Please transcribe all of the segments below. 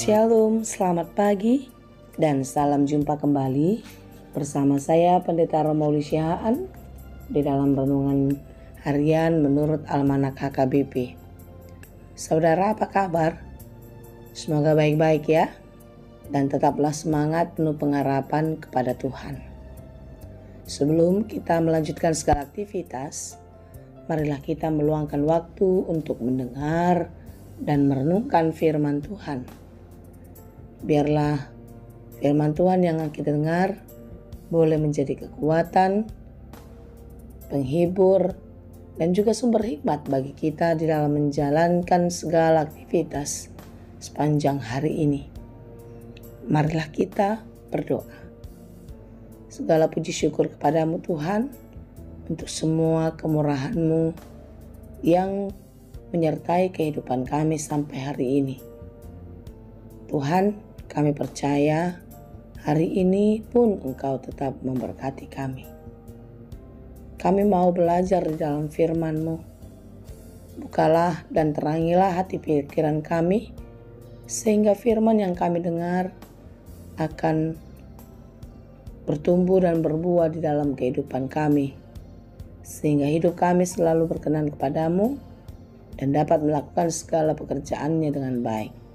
Shalom, selamat pagi dan salam jumpa kembali bersama saya Pendeta Romauli Syahaan di dalam renungan harian menurut Almanak HKBP. Saudara, apa kabar? Semoga baik-baik ya, dan tetaplah semangat penuh pengharapan kepada Tuhan. Sebelum kita melanjutkan segala aktivitas, marilah kita meluangkan waktu untuk mendengar dan merenungkan firman Tuhan. Biarlah firman Tuhan yang kita dengar boleh menjadi kekuatan, penghibur, dan juga sumber hikmat bagi kita di dalam menjalankan segala aktivitas sepanjang hari ini. Marilah kita berdoa. Segala puji syukur kepadamu Tuhan untuk semua kemurahan-Mu yang menyertai kehidupan kami sampai hari ini. Tuhan, kami percaya hari ini pun Engkau tetap memberkati kami. Kami mau belajar di dalam firman-Mu. Bukalah dan terangilah hati pikiran kami, sehingga firman yang kami dengar akan bertumbuh dan berbuah di dalam kehidupan kami, sehingga hidup kami selalu berkenan kepadamu dan dapat melakukan segala pekerjaannya dengan baik.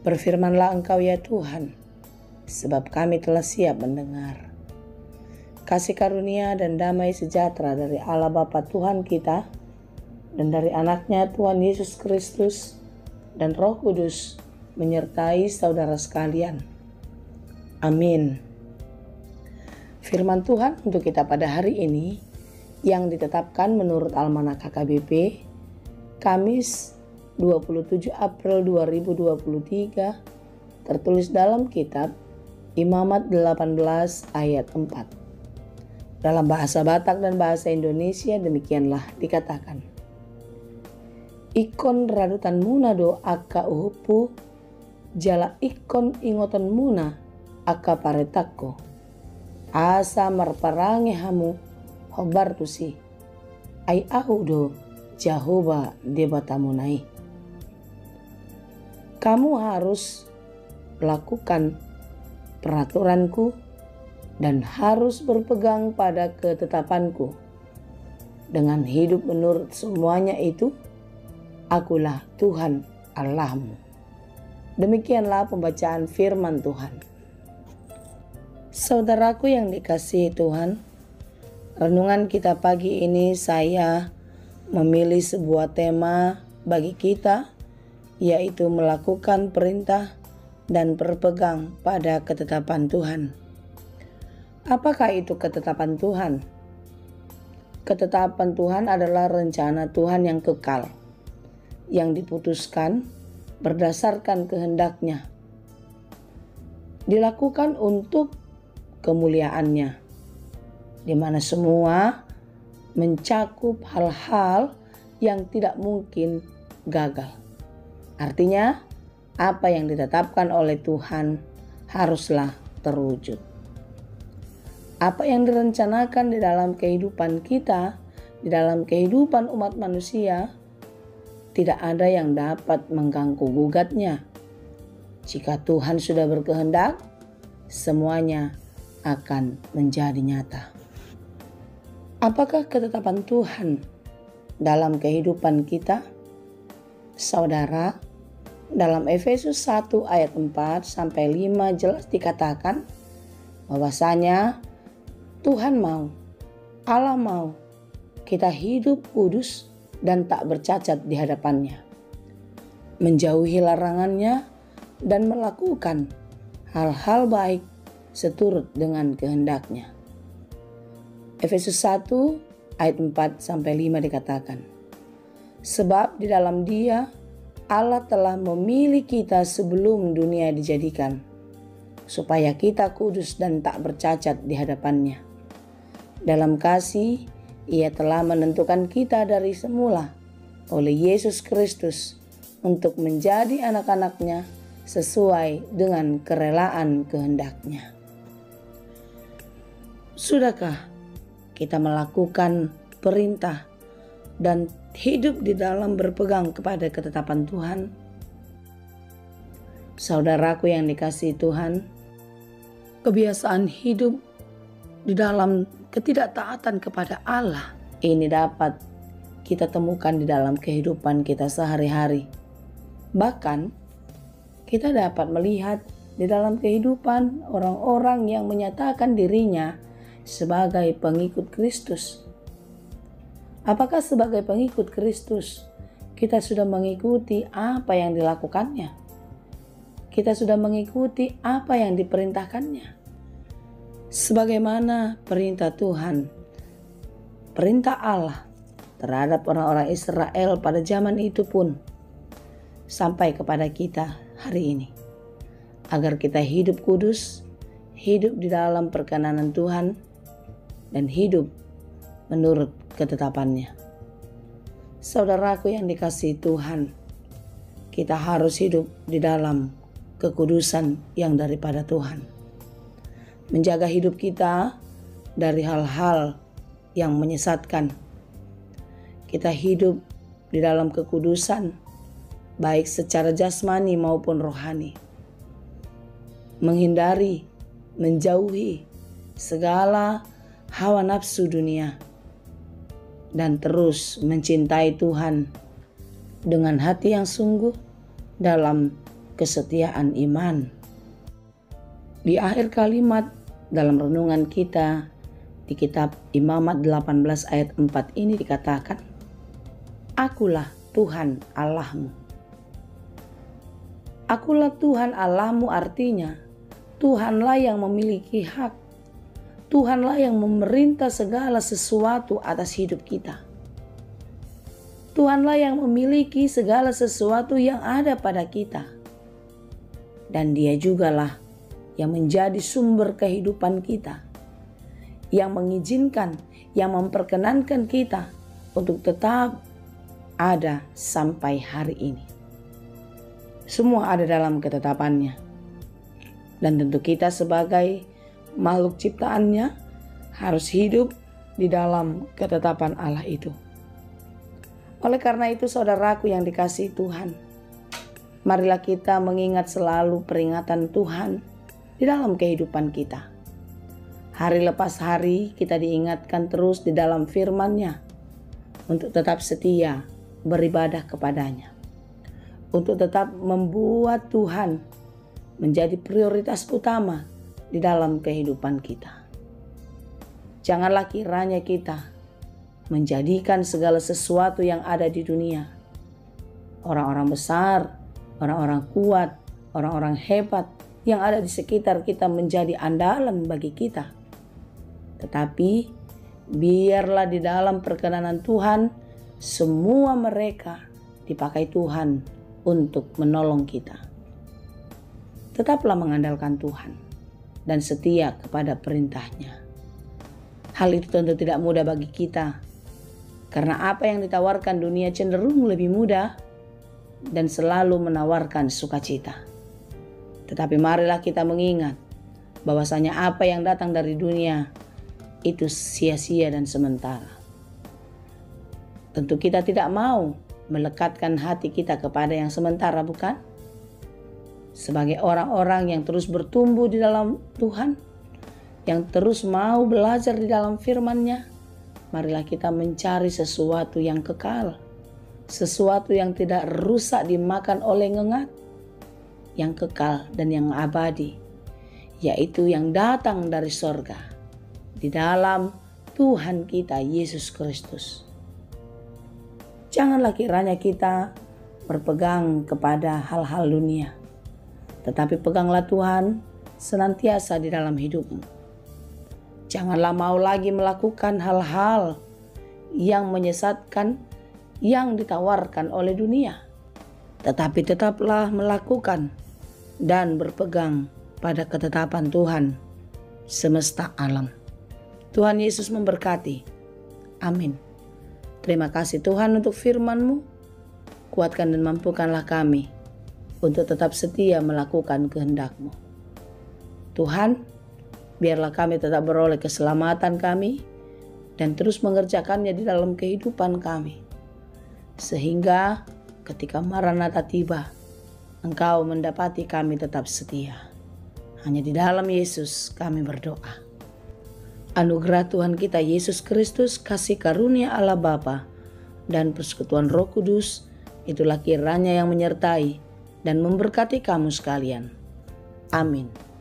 Berfirmanlah Engkau ya Tuhan, sebab kami telah siap mendengar. Kasih karunia dan damai sejahtera dari Allah Bapa Tuhan kita dan dari anaknya Tuhan Yesus Kristus dan Roh Kudus menyertai saudara sekalian. Amin. Firman Tuhan untuk kita pada hari ini yang ditetapkan menurut Almanak HKBP Kamis 27 April 2023, tertulis dalam kitab Imamat 18 ayat 4. Dalam bahasa Batak dan bahasa Indonesia demikianlah dikatakan. Ikon radutan muna do aka uhupu, jala ikon ingotan muna aka paretakko. Asa marparange hamu hobar tusi. Ai ahu do Jehovah debatamunai. Kamu harus lakukan peraturanku dan harus berpegang pada ketetapanku. Dengan hidup menurut semuanya itu, akulah Tuhan Allahmu. Demikianlah pembacaan firman Tuhan. Saudaraku yang dikasihi Tuhan, renungan kita pagi ini saya memilih sebuah tema bagi kita, yaitu melakukan perintah dan berpegang pada ketetapan Tuhan. Apakah itu ketetapan Tuhan? Ketetapan Tuhan adalah rencana Tuhan yang kekal, yang diputuskan berdasarkan kehendak-Nya, dilakukan untuk kemuliaan-Nya, di mana semua mencakup hal-hal yang tidak mungkin gagal. Artinya, apa yang ditetapkan oleh Tuhan haruslah terwujud. Apa yang direncanakan di dalam kehidupan kita, di dalam kehidupan umat manusia, tidak ada yang dapat mengganggu gugatnya. Jika Tuhan sudah berkehendak, semuanya akan menjadi nyata. Apakah ketetapan Tuhan dalam kehidupan kita? Saudara, dalam Efesus 1 ayat 4 sampai 5 jelas dikatakan bahwasanya Tuhan mau, Allah mau kita hidup kudus dan tak bercacat di hadapannya, menjauhi larangannya dan melakukan hal-hal baik seturut dengan kehendak-Nya. Efesus 1 ayat 4 sampai 5 dikatakan, sebab di dalam Dia Allah telah memilih kita sebelum dunia dijadikan, supaya kita kudus dan tak bercacat di hadapan-Nya. Dalam kasih, Ia telah menentukan kita dari semula oleh Yesus Kristus untuk menjadi anak-anak-Nya sesuai dengan kerelaan kehendak-Nya. Sudahkah kita melakukan perintah dan hidup di dalam berpegang kepada ketetapan Tuhan? Saudaraku yang dikasihi Tuhan, kebiasaan hidup di dalam ketidaktaatan kepada Allah ini dapat kita temukan di dalam kehidupan kita sehari-hari. Bahkan kita dapat melihat di dalam kehidupan orang-orang yang menyatakan dirinya sebagai pengikut Kristus. Apakah sebagai pengikut Kristus kita sudah mengikuti apa yang dilakukannya? Kita sudah mengikuti apa yang diperintahkannya. Sebagaimana perintah Tuhan, perintah Allah terhadap orang-orang Israel pada zaman itu pun sampai kepada kita hari ini. Agar kita hidup kudus, hidup di dalam perkenanan Tuhan, dan hidup menurut ketetapannya. Saudaraku yang dikasihi Tuhan, kita harus hidup di dalam kekudusan yang daripada Tuhan. Menjaga hidup kita dari hal-hal yang menyesatkan. Kita hidup di dalam kekudusan, baik secara jasmani maupun rohani. Menghindari, menjauhi segala hawa nafsu dunia. Dan terus mencintai Tuhan dengan hati yang sungguh dalam kesetiaan iman. Di akhir kalimat dalam renungan kita di kitab Imamat 18 ayat 4 ini dikatakan, Akulah Tuhan Allahmu. Akulah Tuhan Allahmu artinya Tuhanlah yang memiliki hak. Tuhanlah yang memerintah segala sesuatu atas hidup kita. Tuhanlah yang memiliki segala sesuatu yang ada pada kita. Dan Dia jugalah yang menjadi sumber kehidupan kita. Yang mengizinkan, yang memperkenankan kita untuk tetap ada sampai hari ini. Semua ada dalam ketetapannya. Dan tentu kita sebagai makhluk ciptaannya harus hidup di dalam ketetapan Allah itu. Oleh karena itu saudaraku yang dikasihi Tuhan, marilah kita mengingat selalu peringatan Tuhan di dalam kehidupan kita. Hari lepas hari kita diingatkan terus di dalam firman-Nya untuk tetap setia beribadah kepadanya. Untuk tetap membuat Tuhan menjadi prioritas utama di dalam kehidupan kita. Janganlah kiranya kita menjadikan segala sesuatu yang ada di dunia, orang-orang besar, orang-orang kuat, orang-orang hebat yang ada di sekitar kita menjadi andalan bagi kita. Tetapi biarlah di dalam perkenanan Tuhan semua mereka dipakai Tuhan untuk menolong kita. Tetaplah mengandalkan Tuhan dan setia kepada perintah-Nya. Hal itu tentu tidak mudah bagi kita, karena apa yang ditawarkan dunia cenderung lebih mudah dan selalu menawarkan sukacita. Tetapi marilah kita mengingat bahwasanya apa yang datang dari dunia itu sia-sia dan sementara. Tentu kita tidak mau melekatkan hati kita kepada yang sementara, bukan? Sebagai orang-orang yang terus bertumbuh di dalam Tuhan, yang terus mau belajar di dalam firman-Nya, marilah kita mencari sesuatu yang kekal, sesuatu yang tidak rusak dimakan oleh ngengat, yang kekal dan yang abadi, yaitu yang datang dari sorga, di dalam Tuhan kita Yesus Kristus. Janganlah kiranya kita berpegang kepada hal-hal dunia, tetapi peganglah Tuhan senantiasa di dalam hidupmu. Janganlah mau lagi melakukan hal-hal yang menyesatkan yang ditawarkan oleh dunia, tetapi tetaplah melakukan dan berpegang pada ketetapan Tuhan semesta alam. Tuhan Yesus memberkati. Amin. Terima kasih Tuhan untuk firman-Mu. Kuatkan dan mampukanlah kami untuk tetap setia melakukan kehendak-Mu. Tuhan, biarlah kami tetap beroleh keselamatan kami dan terus mengerjakannya di dalam kehidupan kami. Sehingga ketika Maranatha tiba, Engkau mendapati kami tetap setia. Hanya di dalam Yesus kami berdoa. Anugerah Tuhan kita Yesus Kristus, kasih karunia Allah Bapa, dan persekutuan Roh Kudus, itulah kiranya yang menyertai dan memberkati kamu sekalian. Amin.